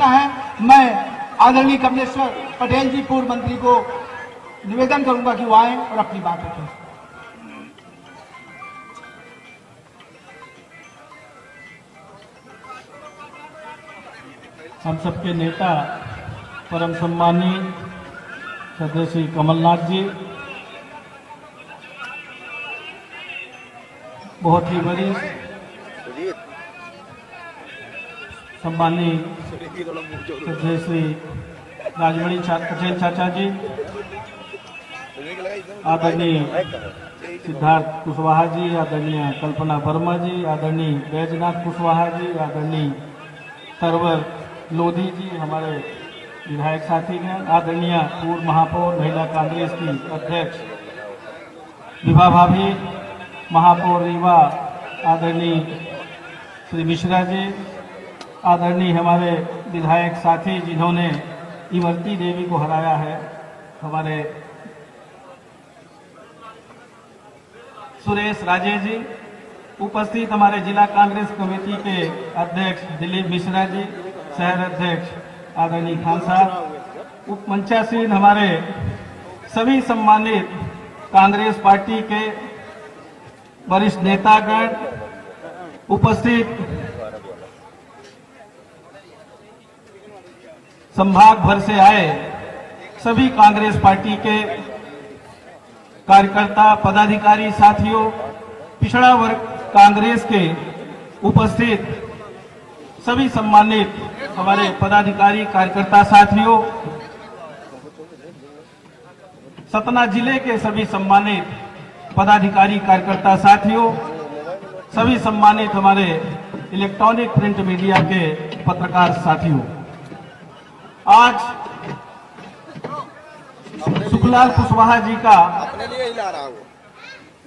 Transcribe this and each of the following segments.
करना है। मैं आदरणीय कमलेश्वर पटेल जी पूर्व मंत्री को निवेदन करूंगा कि वो आए और अपनी बात रखें। हम सबके नेता परम सम्मानीय श्रद्धेय श्री कमलनाथ जी, बहुत ही बड़ी सम्मानीय श्रद्धेय श्री राजमणि पटेल चाचा जी, आदरणीय सिद्धार्थ कुशवाहा जी, आदरणीय कल्पना वर्मा जी, आदरणीय बैजनाथ कुशवाहा जी, आदरणीय तरवर लोधी जी हमारे विधायक साथी हैं, आदरणीय पूर्व महापौर महिला कांग्रेस की अध्यक्ष विभा भाभी, महापौर रीवा आदरणीय श्री मिश्रा जी, आदरणीय हमारे विधायक साथी जिन्होंने इमरती देवी को हराया है, हमारे सुरेश राजे जी, उपस्थित हमारे जिला कांग्रेस कमेटी के अध्यक्ष दिलीप मिश्रा जी, शहर अध्यक्ष आदरणीय खान साहब, उपमंचासीन हमारे सभी सम्मानित कांग्रेस पार्टी के वरिष्ठ नेतागण, उपस्थित संभाग भर से आए सभी कांग्रेस पार्टी के कार्यकर्ता पदाधिकारी साथियों, पिछड़ा वर्ग कांग्रेस के उपस्थित सभी सम्मानित हमारे पदाधिकारी कार्यकर्ता साथियों, सतना जिले के सभी सम्मानित पदाधिकारी कार्यकर्ता साथियों, सभी सम्मानित हमारे इलेक्ट्रॉनिक प्रिंट मीडिया के पत्रकार साथियों, आज सुखलाल कुशवाहा जी का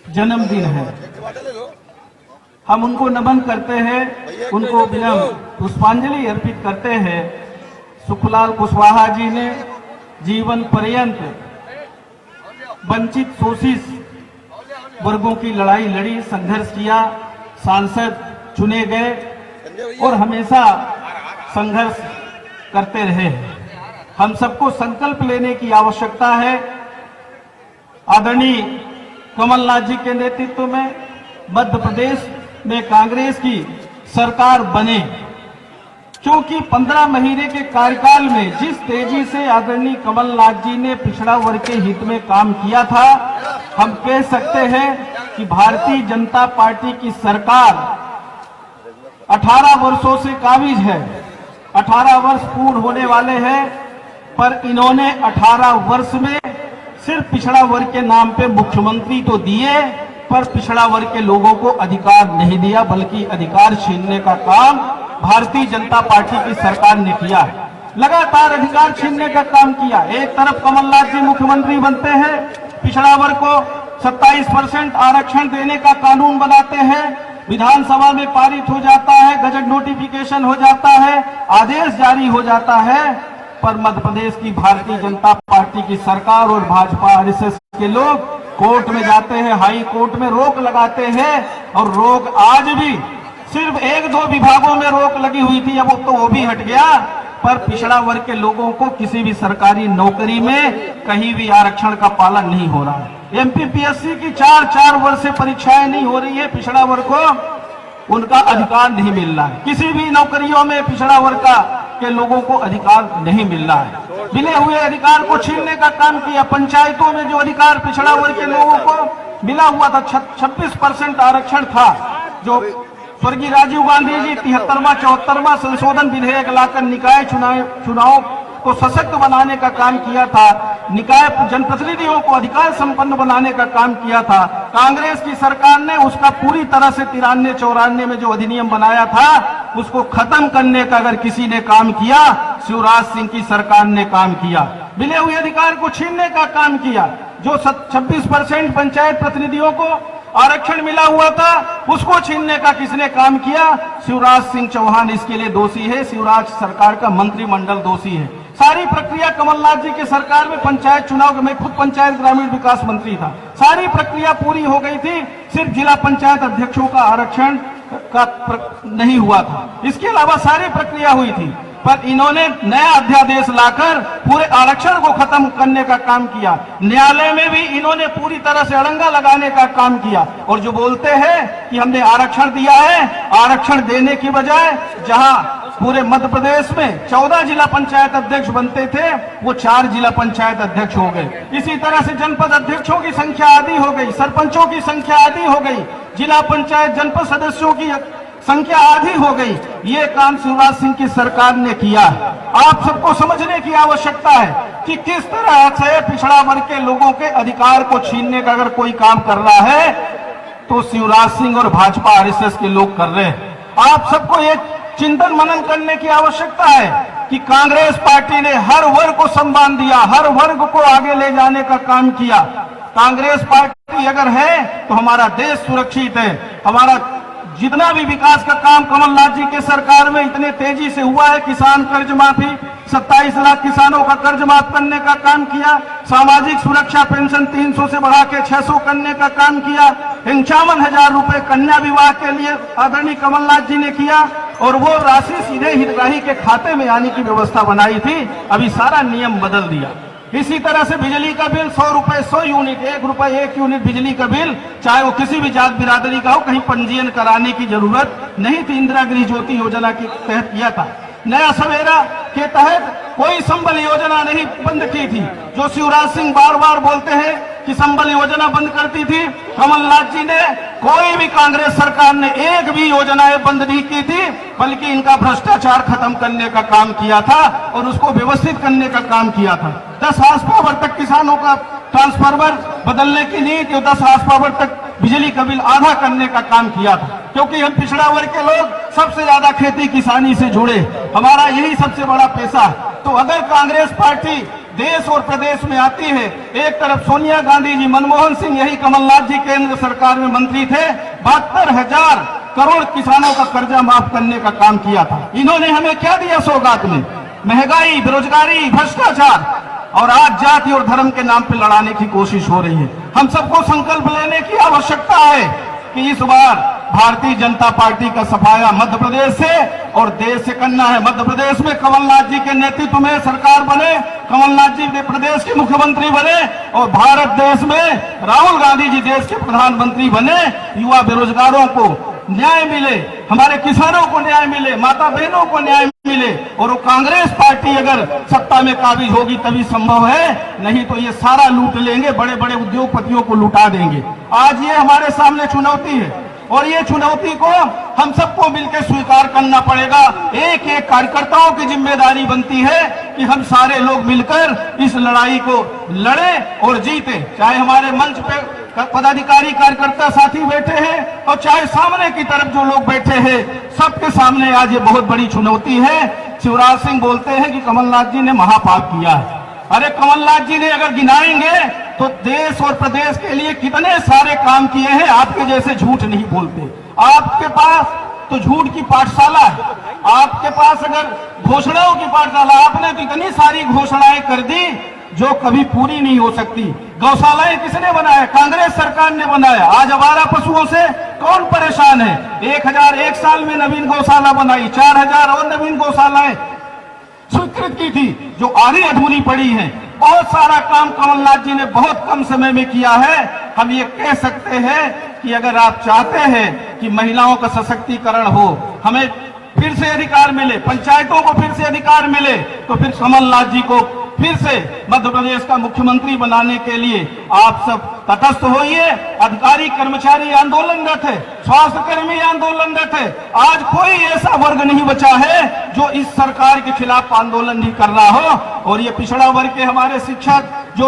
जन्मदिन है। हम उनको नमन करते हैं, उनको विनम्र पुष्पांजलि अर्पित करते हैं। सुखलाल कुशवाहा जी ने जीवन पर्यंत वंचित शोषित वर्गों की लड़ाई लड़ी, संघर्ष किया, सांसद चुने गए और हमेशा संघर्ष करते रहे। हम सबको संकल्प लेने की आवश्यकता है। आदरणीय कमलनाथ जी के नेतृत्व में मध्य प्रदेश में कांग्रेस की सरकार बने, क्योंकि 15 महीने के कार्यकाल में जिस तेजी से आदरणीय कमलनाथ जी ने पिछड़ा वर्ग के हित में काम किया था, हम कह सकते हैं कि भारतीय जनता पार्टी की सरकार 18 वर्षों से काबिज है। 18 वर्ष पूर्ण होने वाले हैं, पर इन्होंने 18 वर्ष में सिर्फ पिछड़ा वर्ग के नाम पे मुख्यमंत्री तो दिए, पर पिछड़ा वर्ग के लोगों को अधिकार नहीं दिया, बल्कि अधिकार छीनने का काम भारतीय जनता पार्टी की सरकार ने किया है। लगातार अधिकार छीनने का काम किया। एक तरफ कमलनाथ जी मुख्यमंत्री बनते हैं, पिछड़ा वर्ग को 27% आरक्षण देने का कानून बनाते हैं, विधानसभा में पारित हो जाता है, गजट नोटिफिकेशन हो जाता है, आदेश जारी हो जाता है, पर मध्य प्रदेश की भारतीय जनता पार्टी की सरकार और भाजपा आरएसएस के लोग कोर्ट में जाते हैं, हाई कोर्ट में रोक लगाते हैं, और रोक आज भी सिर्फ 1-2 विभागों में रोक लगी हुई थी, अब तो वो भी हट गया, पर पिछड़ा वर्ग के लोगों को किसी भी सरकारी नौकरी में कहीं भी आरक्षण का पालन नहीं हो रहा है। एमपीपीएससी की 4 वर्ष से परीक्षाएं नहीं हो रही है, पिछड़ा वर्ग को उनका अधिकार नहीं मिल रहा है। किसी भी नौकरियों में पिछड़ा वर्ग के लोगों को अधिकार नहीं मिल रहा है। मिले हुए अधिकार को छीनने का काम किया। पंचायतों में जो अधिकार पिछड़ा वर्ग के लोगों को मिला हुआ था, 26% आरक्षण था, जो स्वर्गीय राजीव गांधी जी 73वां संशोधन विधेयक लाकर निकाय चुनाव को सशक्त बनाने का काम किया था, निकाय जनप्रतिनिधियों को अधिकार संपन्न बनाने का काम किया था। कांग्रेस की सरकार ने उसका पूरी तरह से 93-94 में जो अधिनियम बनाया था, उसको खत्म करने का अगर किसी ने काम किया, शिवराज सिंह की सरकार ने काम किया। मिले हुए अधिकार को छीनने का काम किया। जो 26% पंचायत प्रतिनिधियों को आरक्षण मिला हुआ था, उसको छीनने का किसने काम किया? शिवराज सिंह चौहान इसके लिए दोषी है। शिवराज सरकार का मंत्रिमंडल दोषी है। सारी प्रक्रिया कमलनाथ जी की सरकार में पंचायत चुनाव, मैं खुद पंचायत ग्रामीण विकास मंत्री था, सारी प्रक्रिया पूरी हो गई थी, सिर्फ जिला पंचायत अध्यक्षों का आरक्षण का नहीं हुआ था। इसके अलावा सारी प्रक्रिया हुई थी। पर इन्होंने नया अध्यादेश लाकर पूरे आरक्षण को खत्म करने का काम किया। न्यायालय में भी इन्होंने पूरी तरह से अड़ंगा लगाने का काम किया। और जो बोलते हैं कि हमने आरक्षण दिया है, आरक्षण देने की बजाय जहां पूरे मध्य प्रदेश में 14 जिला पंचायत अध्यक्ष बनते थे, वो 4 जिला पंचायत अध्यक्ष हो गए। इसी तरह से जनपद अध्यक्षों की संख्या आधी हो गई, सरपंचों की संख्या आधी हो गई, जिला पंचायत जनपद सदस्यों की संख्या आधी हो गई। ये काम शिवराज सिंह की सरकार ने किया। आप सबको समझने की आवश्यकता है कि किस तरह से पिछड़ा वर्ग के लोगों के अधिकार को छीनने का अगर कोई काम कर रहा है तो शिवराज सिंह और भाजपा आरएसएस के लोग कर रहे हैं। आप सबको ये चिंतन मनन करने की आवश्यकता है कि कांग्रेस पार्टी ने हर वर्ग को सम्मान दिया, हर वर्ग को आगे ले जाने का काम किया। कांग्रेस पार्टी अगर है तो हमारा देश सुरक्षित है। हमारा जितना भी विकास का काम कमलनाथ जी के सरकार में इतने तेजी से हुआ है, किसान कर्ज माफी, 27 लाख किसानों का कर्ज माफ करने का काम किया, सामाजिक सुरक्षा पेंशन 300 से बढ़ा के 600 करने का काम किया, 51,000 रुपए कन्या विवाह के लिए आदरणीय कमलनाथ जी ने किया और वो राशि सीधे हितग्राही के खाते में आने की व्यवस्था बनाई थी। अभी सारा नियम बदल दिया। इसी तरह से बिजली का बिल 100 रुपए 100 यूनिट, 1 रुपए 1 यूनिट बिजली का बिल, चाहे वो किसी भी जात बिरादरी का हो, कहीं पंजीयन कराने की जरूरत नहीं थी। इंदिरा गृह ज्योति योजना के तहत किया था। नया सवेरा के तहत कोई संबल योजना नहीं बंद की थी। जो शिवराज सिंह बार बार बोलते हैं कि संबल योजना बंद करती थी, कमलनाथ जी ने, कोई भी कांग्रेस सरकार ने एक भी योजनाएं बंद नहीं की थी, बल्कि इनका भ्रष्टाचार खत्म करने का काम किया था और उसको व्यवस्थित करने का काम किया था। 10 हार्स पावर तक किसानों का ट्रांसफार्मर बदलने की नीति, 10 हार्स पावर तक बिजली का बिल आधा करने का काम किया था। क्योंकि हम पिछड़ा वर्ग के लोग सबसे ज्यादा खेती किसानी से जुड़े, हमारा यही सबसे बड़ा पेशा। तो अगर कांग्रेस पार्टी देश और प्रदेश में आती है, एक तरफ सोनिया गांधी जी, मनमोहन सिंह, यही कमलनाथ जी केंद्र सरकार में मंत्री थे, 72,000 करोड़ किसानों का कर्जा माफ करने का काम किया था। इन्होंने हमें क्या दिया सौगात में? महंगाई, बेरोजगारी, भ्रष्टाचार, और आज जाति और धर्म के नाम पर लड़ाने की कोशिश हो रही है। हम सबको संकल्प लेने की आवश्यकता है कि इस बार भारतीय जनता पार्टी का सफाया मध्य प्रदेश से और देश से करना है। मध्य प्रदेश में कमलनाथ जी के नेतृत्व में सरकार बने, कमलनाथ जी प्रदेश के मुख्यमंत्री बने और भारत देश में राहुल गांधी जी देश के प्रधानमंत्री बने। युवा बेरोजगारों को न्याय मिले, हमारे किसानों को न्याय मिले, माता बहनों को न्याय मिले। और वो कांग्रेस पार्टी अगर सत्ता में काबिज होगी तभी संभव है, नहीं तो ये सारा लूट लेंगे, बड़े बड़े उद्योगपतियों को लुटा देंगे। आज ये हमारे सामने चुनौती है और ये चुनौती को हम सबको मिलकर स्वीकार करना पड़ेगा। एक एक कार्यकर्ताओं की जिम्मेदारी बनती है कि हम सारे लोग मिलकर इस लड़ाई को लड़ें और जीतें। चाहे हमारे मंच पे पदाधिकारी कार्यकर्ता साथी बैठे हैं और चाहे सामने की तरफ जो लोग बैठे हैं, सबके सामने आज ये बहुत बड़ी चुनौती है। शिवराज सिंह बोलते हैं कि कमलनाथ जी ने महापाप किया है। अरे कमलनाथ जी ने अगर गिनाएंगे तो देश और प्रदेश के लिए कितने सारे काम किए हैं। आपके जैसे झूठ नहीं बोलते। आपके पास तो झूठ की पाठशाला है, आपके पास अगर घोषणाओं की पाठशाला, आपने तो इतनी सारी घोषणाएं कर दी जो कभी पूरी नहीं हो सकती। गौशालाएं किसने बनाया? कांग्रेस सरकार ने बनाया। आज आवारा पशुओं से कौन परेशान है? 1001 साल में नवीन गौशाला बनाई, 4000 और नवीन गौशालाएं स्वीकृत की थी जो आधी अधूरी पड़ी हैं। बहुत सारा काम कमलनाथ जी ने बहुत कम समय में किया है। हम ये कह सकते हैं कि अगर आप चाहते हैं कि महिलाओं का सशक्तिकरण हो, हमें फिर से अधिकार मिले, पंचायतों को फिर से अधिकार मिले, तो फिर कमलनाथ जी को फिर से मध्य प्रदेश का मुख्यमंत्री बनाने के लिए आप सब तटस्थ होइए। अधिकारी कर्मचारी आंदोलनरत है, स्वास्थ्य कर्मी आंदोलनरत है। आज कोई ऐसा वर्ग नहीं बचा है जो इस सरकार के खिलाफ आंदोलन नहीं कर रहा हो। और ये पिछड़ा वर्ग के हमारे शिक्षक जो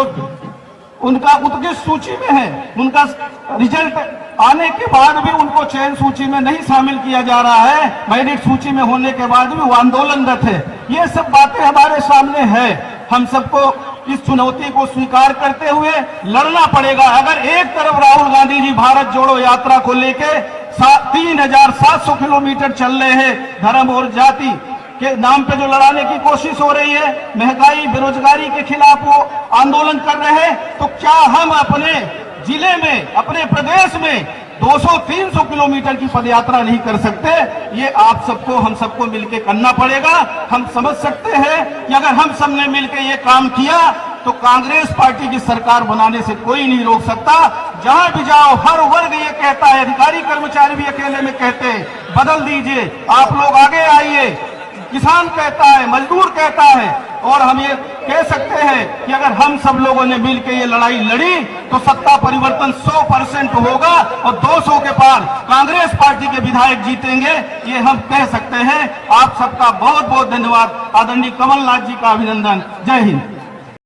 उनका उत्कृष्ट सूची में है, उनका रिजल्ट आने के बाद भी उनको चयन सूची में नहीं शामिल किया जा रहा है, मेरिट सूची में होने के बाद भी वो आंदोलनरत है। ये सब बातें हमारे सामने है। हम सबको इस चुनौती को स्वीकार करते हुए लड़ना पड़ेगा। अगर एक तरफ राहुल गांधी जी भारत जोड़ो यात्रा को लेके 3700 किलोमीटर चल रहे हैं, धर्म और जाति के नाम पे जो लड़ाने की कोशिश हो रही है, महंगाई बेरोजगारी के खिलाफ वो आंदोलन कर रहे हैं, तो क्या हम अपने जिले में, अपने प्रदेश में 200-300 किलोमीटर की पदयात्रा नहीं कर सकते। ये आप सबको, हम सबको मिलकर करना पड़ेगा। हम समझ सकते हैं कि अगर हम सबने मिलकर ये काम किया तो कांग्रेस पार्टी की सरकार बनाने से कोई नहीं रोक सकता। जहां भी जाओ हर वर्ग ये कहता है, अधिकारी कर्मचारी भी अकेले में कहते हैं बदल दीजिए, आप लोग आगे आइए। किसान कहता है, मजदूर कहता है, और हम ये कह सकते हैं कि अगर हम सब लोगों ने मिलकर ये लड़ाई लड़ी तो सत्ता परिवर्तन 100% होगा और 200 के पार कांग्रेस पार्टी के विधायक जीतेंगे, ये हम कह सकते हैं। आप सबका बहुत बहुत धन्यवाद। आदरणीय कमलनाथ जी का अभिनंदन। जय हिंद।